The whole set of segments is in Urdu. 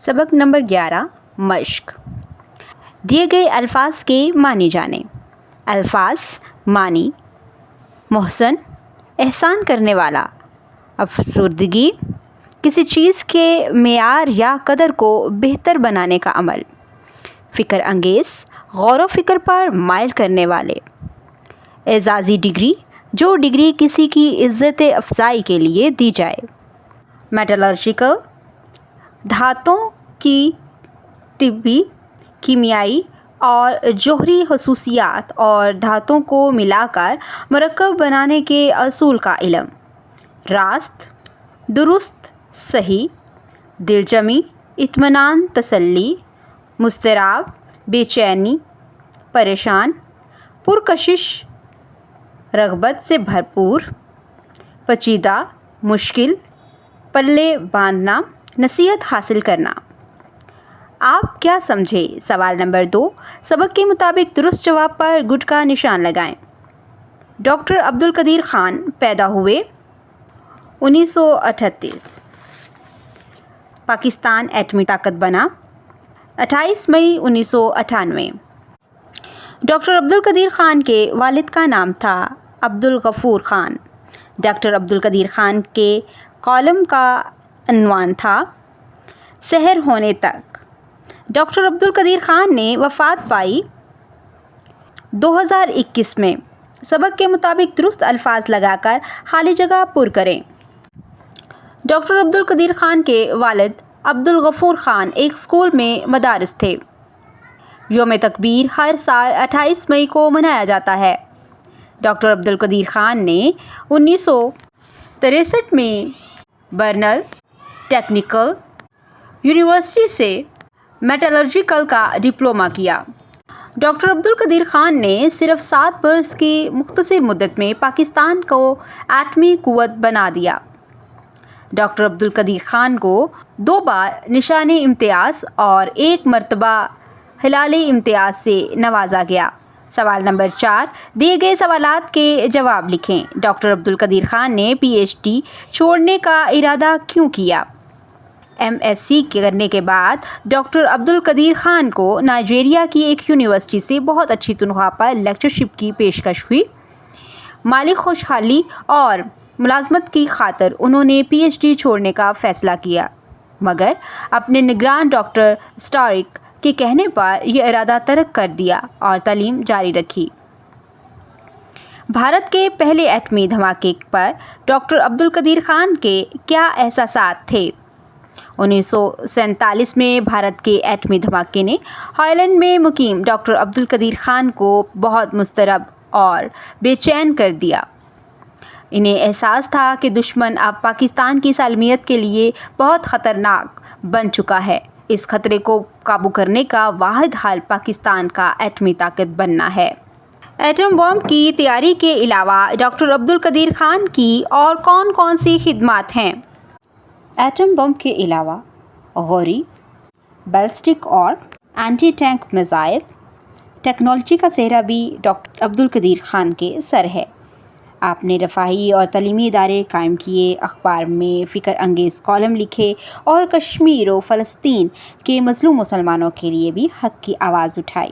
سبق نمبر 11 مشق۔ دیے گئے الفاظ کے معنی جانیں۔ الفاظ معنی: محسن، احسان کرنے والا، افسردگی، کسی چیز کے معیار یا قدر کو بہتر بنانے کا عمل، فکر انگیز، غور و فکر پر مائل کرنے والے، اعزازی ڈگری، جو ڈگری کسی کی عزت افزائی کے لیے دی جائے، میٹالرجیکل، دھاتوں کی طبی، کیمیائی اور جوہری خصوصیات اور دھاتوں کو ملا کر مرکب بنانے کے اصول کا علم، راست، درست، صحیح، دلجمی، اطمینان، تسلی، مضطراب، بے چینی، پریشان، پرکشش، رغبت سے بھرپور، پیچیدہ، مشکل، پلے باندھنا، نصیحت حاصل کرنا۔ آپ کیا سمجھے؟ سوال نمبر 2، سبق کے مطابق درست جواب پر گڈ کا نشان لگائیں۔ ڈاکٹر عبدالقدیر خان پیدا ہوئے 1938۔ پاکستان ایٹمی طاقت بنا 28 مئی 1998۔ ڈاکٹر عبدالقدیر خان کے والد کا نام تھا عبدالغفور خان۔ ڈاکٹر عبدالقدیر خان کے کالم کا عنوان تھا سحر ہونے تک۔ ڈاکٹر عبدالقدیر خان نے وفات پائی 2021 میں۔ سبق کے مطابق درست الفاظ لگا کر خالی جگہ پر کریں۔ ڈاکٹر عبدالقدیر خان کے والد عبدالغفور خان ایک اسکول میں مدرس تھے۔ یوم تکبیر ہر سال 28 مئی کو منایا جاتا ہے۔ ڈاکٹر عبدالقدیر خان نے 1963 میں برنل ٹیکنیکل یونیورسٹی سے میٹالرجیکل کا ڈپلومہ کیا۔ ڈاکٹر عبدالقدیر خان نے صرف 7 برس کی مختصر مدت میں پاکستان کو ایٹمی قوت بنا دیا۔ ڈاکٹر عبدالقدیر خان کو 2 بار نشان امتیاز اور 1 مرتبہ ہلال امتیاز سے نوازا گیا۔ سوال نمبر 4، دیے گئے سوالات کے جواب لکھیں۔ ڈاکٹر عبدالقدیر خان نے پی ایچ ڈی چھوڑنے کا ارادہ کیوں کیا؟ ایم ایس سی کرنے کے بعد ڈاکٹر عبدالقدیر خان کو نائجیریا کی ایک یونیورسٹی سے بہت اچھی تنخواہ پر لیکچرشپ کی پیشکش ہوئی۔ مالی خوشحالی اور ملازمت کی خاطر انہوں نے پی ایچ ڈی چھوڑنے کا فیصلہ کیا، مگر اپنے نگران ڈاکٹر اسٹارک کے کہنے پر یہ ارادہ ترک کر دیا اور تعلیم جاری رکھی۔ بھارت کے پہلے ایٹمی دھماکے پر ڈاکٹر عبدالقدیر خان کے کیا احساسات تھے؟ 1947 میں بھارت کے ایٹمی دھماکے نے ہالینڈ میں مقیم ڈاکٹر عبدالقدیر خان کو بہت مضطرب اور بے چین کر دیا۔ انہیں احساس تھا کہ دشمن اب پاکستان کی سالمیت کے لیے بہت خطرناک بن چکا ہے۔ اس خطرے کو قابو کرنے کا واحد حل پاکستان کا ایٹمی طاقت بننا ہے۔ ایٹم بم کی تیاری کے علاوہ ڈاکٹر عبدالقدیر خان کی اور کون کون سی خدمات ہیں؟ ایٹم بم کے علاوہ غوری، بیلسٹک اور اینٹی ٹینک میزائل ٹیکنالوجی کا سہرا بھی ڈاکٹر عبدالقدیر خان کے سر ہے۔ آپ نے رفاہی اور تعلیمی ادارے قائم کیے، اخبار میں فکر انگیز کالم لکھے اور کشمیر و فلسطین کے مظلوم مسلمانوں کے لیے بھی حق کی آواز اٹھائی۔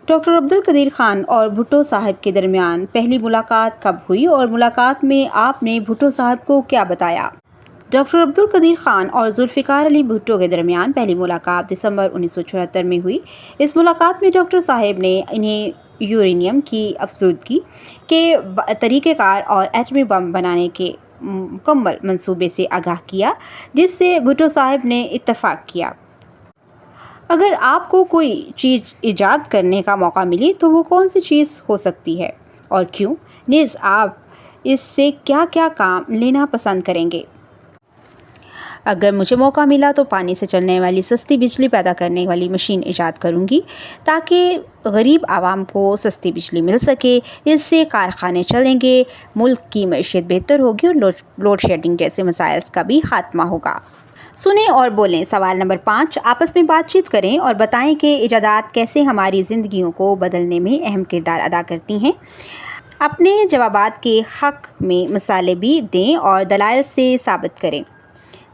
ڈاکٹر عبدالقدیر خان اور بھٹو صاحب کے درمیان پہلی ملاقات کب ہوئی اور ملاقات میں آپ نے بھٹو صاحب کو کیا بتایا؟ ڈاکٹر عبدالقدیر خان اور ذوالفقار علی بھٹو کے درمیان پہلی ملاقات دسمبر 1974 میں ہوئی۔ اس ملاقات میں ڈاکٹر صاحب نے انہیں یورینیم کی افزودگی کے طریقہ کار اور ایٹمی بم بنانے کے مکمل منصوبے سے آگاہ کیا، جس سے بھٹو صاحب نے اتفاق کیا۔ اگر آپ کو کوئی چیز ایجاد کرنے کا موقع ملے تو وہ کون سی چیز ہو سکتی ہے اور کیوں؟ نیز آپ اس سے کیا کیا کام لینا پسند کریں گے؟ اگر مجھے موقع ملا تو پانی سے چلنے والی سستی بجلی پیدا کرنے والی مشین ایجاد کروں گی تاکہ غریب عوام کو سستی بجلی مل سکے۔ اس سے کارخانے چلیں گے، ملک کی معیشت بہتر ہوگی اور لوڈ شیڈنگ جیسے مسائل کا بھی خاتمہ ہوگا۔ سنیں اور بولیں۔ سوال نمبر 5، آپس میں بات چیت کریں اور بتائیں کہ ایجادات کیسے ہماری زندگیوں کو بدلنے میں اہم کردار ادا کرتی ہیں۔ اپنے جوابات کے حق میں مثالیں بھی دیں اور دلائل سے ثابت کریں۔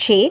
6,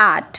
8,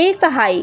1/3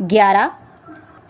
11,